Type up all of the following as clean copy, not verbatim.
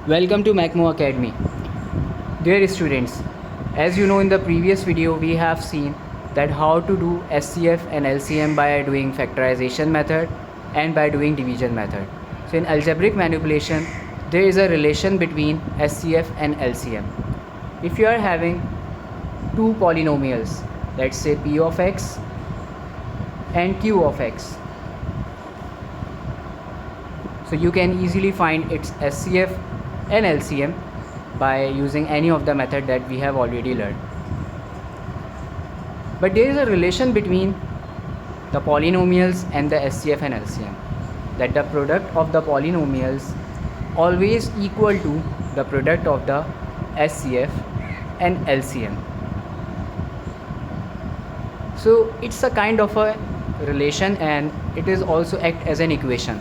Welcome to Macmo Academy. Dear students, as you know, in the previous video we have seen that how to do SCF and LCM by doing factorization method and by doing division method. So in algebraic manipulation there is a relation between SCF and LCM. If you are having two polynomials, let's say p of x and q of x, so you can easily find its SCF and LCM by using any of the method that we have already learned. But there is a relation between the polynomials and the SCF and LCM, that the product of the polynomials always equal to the product of the SCF and LCM. So it's a kind of a relation and it is also act as an equation.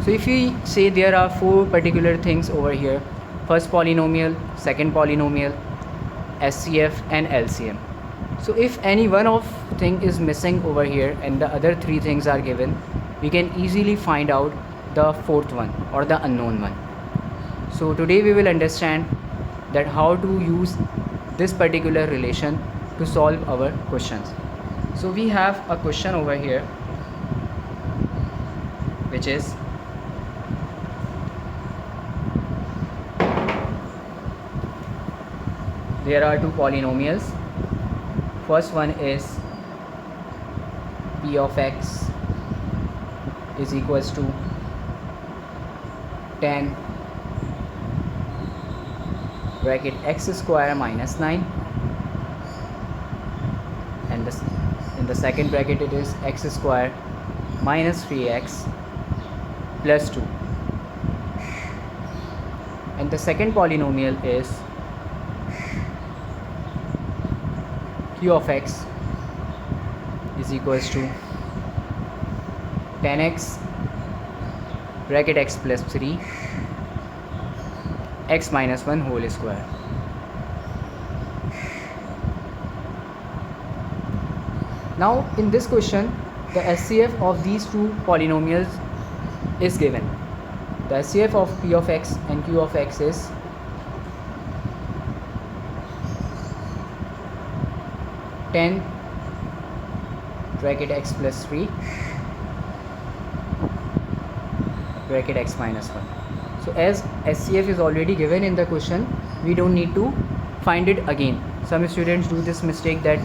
So if we say there are four particular things over here: first polynomial, second polynomial, SCF and LCM. So if any one of thing is missing over here and the other three things are given, we can easily find out the fourth one or the unknown one. So today we will understand that how to use this particular relation to solve our questions. So we have a question over here which is there are two polynomials. First one is p of x is equals to 10 bracket x square minus 9, and in the second bracket it is x square minus 3x plus 2, and the second polynomial is q of x is equals to 10x bracket x plus 3 x minus 1 whole square. Now in this question the SCF of these two polynomials is given. The SCF of p of x and q of x is 10 bracket x plus 3 bracket x minus 1. So as SCF is already given in the question, we don't need to find it again. Some students do this mistake that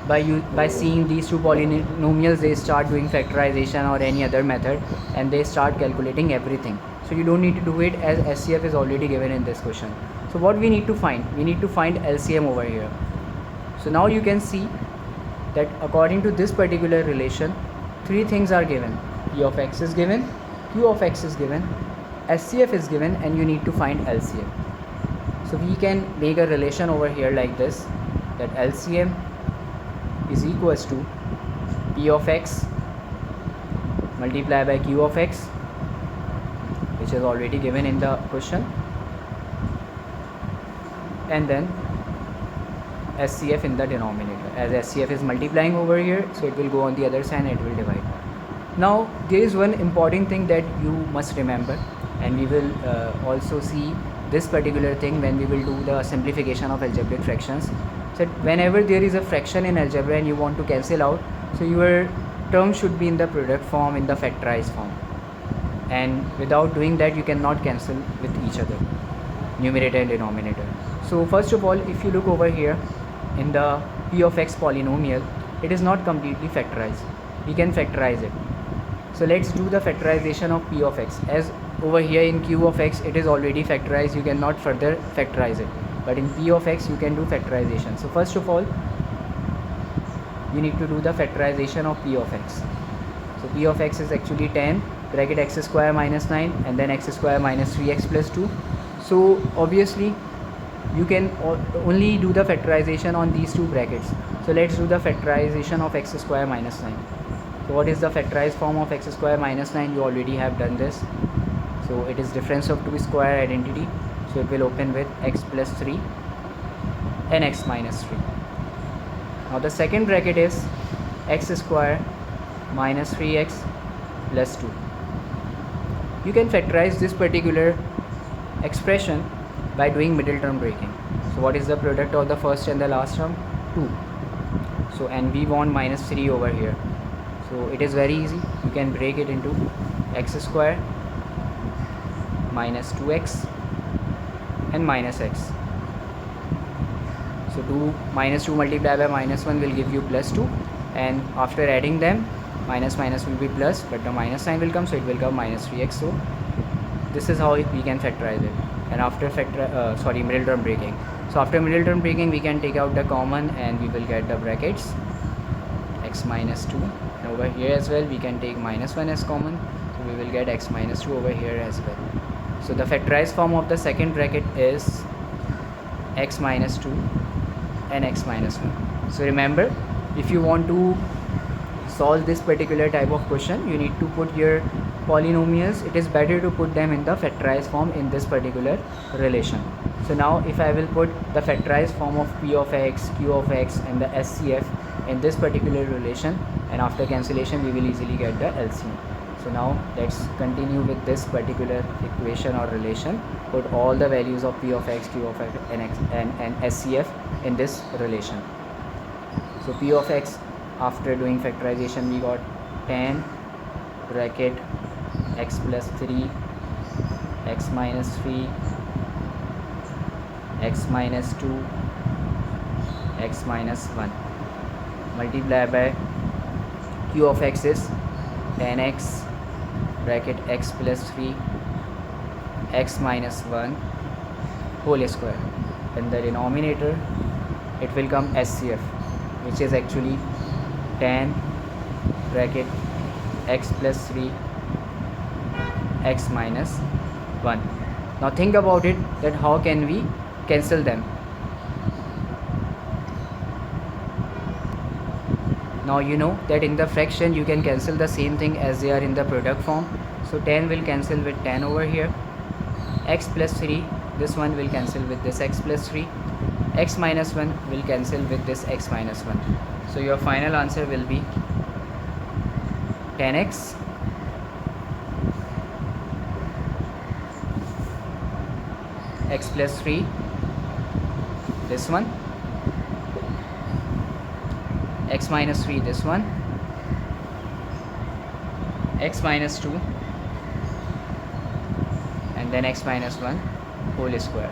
by seeing these two polynomials they start doing factorization or any other method and they start calculating everything. So you don't need to do it as SCF is already given in this question. So what we need to find? We need to find LCM over here. So now you can see that according to this particular relation, three things are given. P of x is given, q of x is given, SCF is given, and you need to find LCM. So we can make a relation over here like this, that LCM is equals to P of x multiplied by q of x, which is already given in the question, and then SCF in the denominator. As SCF is multiplying over here, so it will go on the other side and it will divide. Now there is one important thing that you must remember, and we will also see this particular thing when we will do the simplification of algebraic fractions. So whenever there is a fraction in algebra and you want to cancel out, so your term should be in the product form, in the factorized form, and without doing that you cannot cancel with each other, numerator and denominator. So first of all, if you look over here in the p of x polynomial, it is not completely factorized. We can factorize it. So let's do the factorization of p of x. As over here in q of x it is already factorized, you cannot further factorize it, but in p of x you can do factorization. So first of all you need to do the factorization of p of x. So p of x is actually 10 bracket x square minus 9 and then x square minus 3x plus 2. So obviously you can only do the factorization on these two brackets. So let's do the factorization of x square minus 9. So what is the factorized form of x square minus 9? You already have done this. So it is difference of two square identity. So it will open with x plus 3 and x minus 3. Now the second bracket is x square minus 3x plus 2. You can factorize this particular expression by doing middle term breaking. So what is the product of the first and the last term? 2. So and we want minus 3 over here. So it is very easy. You can break it into x square minus 2x and minus x. So 2 minus 2 multiplied by minus 1 will give you plus 2, and after adding them minus minus will be plus, but the minus sign will come, so it will come minus 3x. So this is how we can factorize it. And after middle term breaking. So after middle term breaking we can take out the common and we will get the brackets x minus 2, and over here as well we can take minus 1 as common, so we will get x minus 2 over here as well. So the factorized form of the second bracket is x minus 2 and x minus 1. So remember, if you want to solve this particular type of question, you need to put your polynomials, it is better to put them in the factorized form in this particular relation. So now if I will put the factorized form of p of x, q of x and the SCF in this particular relation, and after cancellation we will easily get the LCM. So now let's continue with this particular equation or relation. Put all the values of p of x, q of x and SCF in this relation. So p of x, after doing factorization we got 10 bracket x plus 3 x minus 3 x minus 2 x minus 1 multiplied by q of x is 10x bracket x plus 3 x minus 1 whole square, and the denominator it will come SCF, which is actually 10 bracket x plus 3 x minus 1. Now think about it, that how can we cancel them. Now you know that in the fraction you can cancel the same thing as they are in the product form. So 10 will cancel with 10 over here, x plus 3, this one will cancel with this x plus 3, x minus 1 will cancel with this x minus 1. So your final answer will be 10x x plus 3, this one, x minus 3, this one, x minus 2 and then x minus 1 whole square.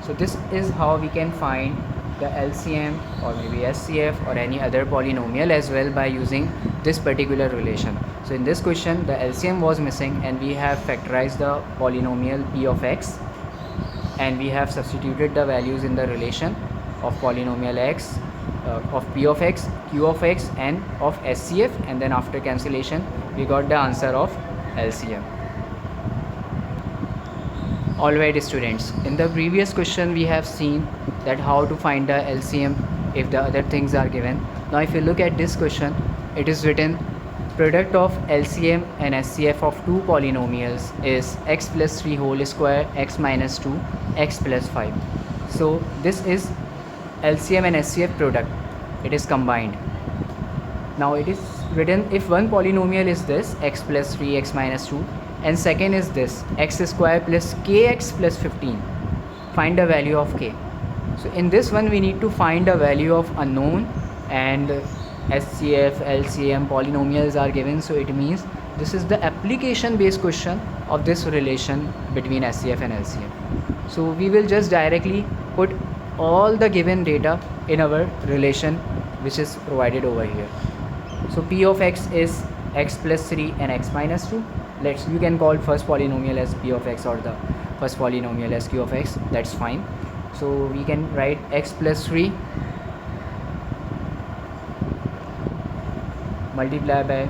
So this is how we can find the LCM or maybe SCF or any other polynomial as well by using this particular relation. So in this question the LCM was missing and we have factorized the polynomial p of x, and we have substituted the values in the relation of polynomial x, of p of x, q of x and of SCF, and then after cancellation we got the answer of LCM. Alright students, in the previous question we have seen that how to find the LCM if the other things are given. Now if you look at this question, it is written product of LCM and SCF of two polynomials is x plus 3 whole square x minus 2 x plus 5. So this is LCM and SCF product, it is combined. Now it is written if one polynomial is this x plus 3 x minus 2 and second is this x square plus kx plus 15, find the value of k. So in this one we need to find the value of unknown, and SCF, LCM polynomials are given, so it means this is the application based question of this relation between SCF and LCM. So we will just directly put all the given data in our relation which is provided over here. So p of x is x plus 3 and x minus 2. You can call first polynomial as p of x or the first polynomial as q of x, that's fine. So we can write x plus 3 multiplied by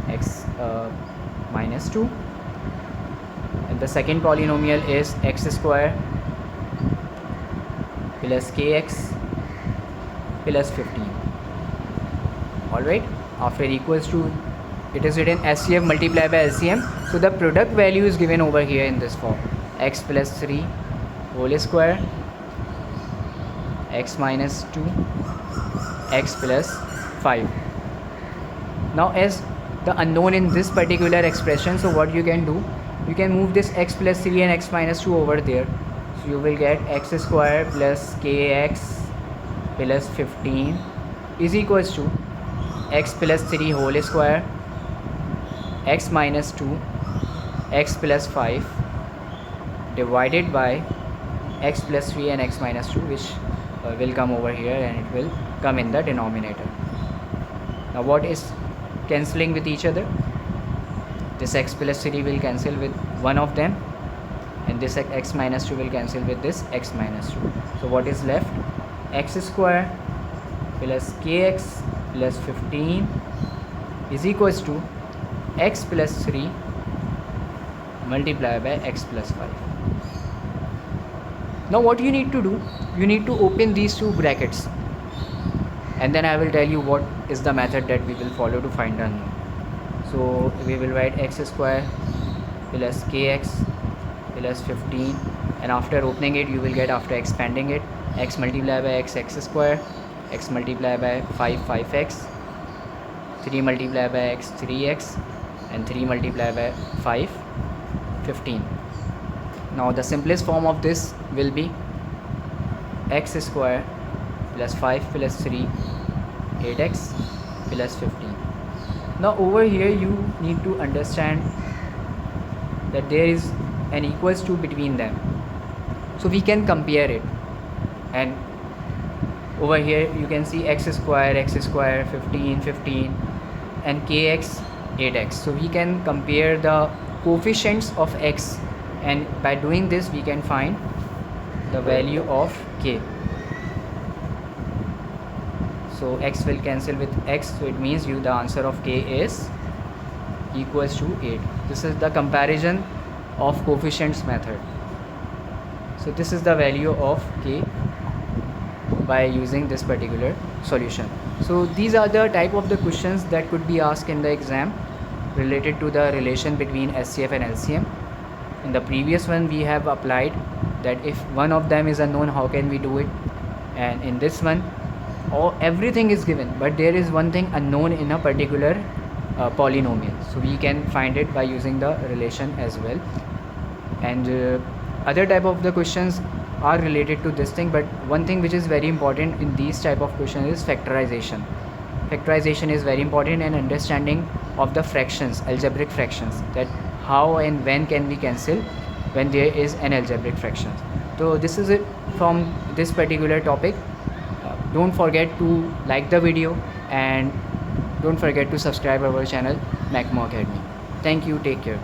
x minus 2, and the second polynomial is x square plus kx plus 15. Alright, after equals to, it is written SCF multiplied by LCM. So the product value is given over here in this form, x plus 3 whole square x minus 2 x plus 5. Now as the unknown in this particular expression, so what you can do, you can move this x plus 3 and x minus 2 over there. So you will get x square plus kx plus 15 is equals to x plus 3 whole square, x minus 2, x plus 5 divided by x plus 3 and x minus 2, which will come over here and it will come in the denominator. Now what is cancelling with each other? This x plus 3 will cancel with one of them, and this x minus 2 will cancel with this x minus 2. So what is left? X square plus kx plus 15 is equals to x plus 3 multiplied by x plus 5. Now what you need to do, you need to open these two brackets, and then I will tell you what is the method that we will follow to find the unknown. So we will write x square plus kx plus 15, and after opening it you will get, after expanding it, x multiplied by x square, x multiplied by 5x, 3 multiplied by x 3x, and 3 multiplied by 5 15. Now the simplest form of this will be x square plus 5 plus 3 8x plus 15. Now over here you need to understand that there is an equals to between them, so we can compare it. And over here you can see x square 15 15 and kx 8x, so we can compare the coefficients of x, and by doing this we can find the value of k. So x will cancel with x, so it means the answer of k is equals to 8. This is the comparison of coefficients method. So this is the value of k by using this particular solution. So these are the type of the questions that could be asked in the exam related to the relation between SCF and LCM. In the previous one we have applied that if one of them is unknown, how can we do it, and in this one everything is given, but there is one thing unknown in a particular polynomial, so we can find it by using the relation as well. And other type of the questions are related to this thing, but one thing which is very important in these type of questions is factorization. Factorization is very important, and understanding of the fractions, algebraic fractions, that how and when can we cancel when there is an algebraic fraction. So this is it from this particular topic. Don't forget to like the video, and don't forget to subscribe our channel Macmo Academy. Thank you, take care.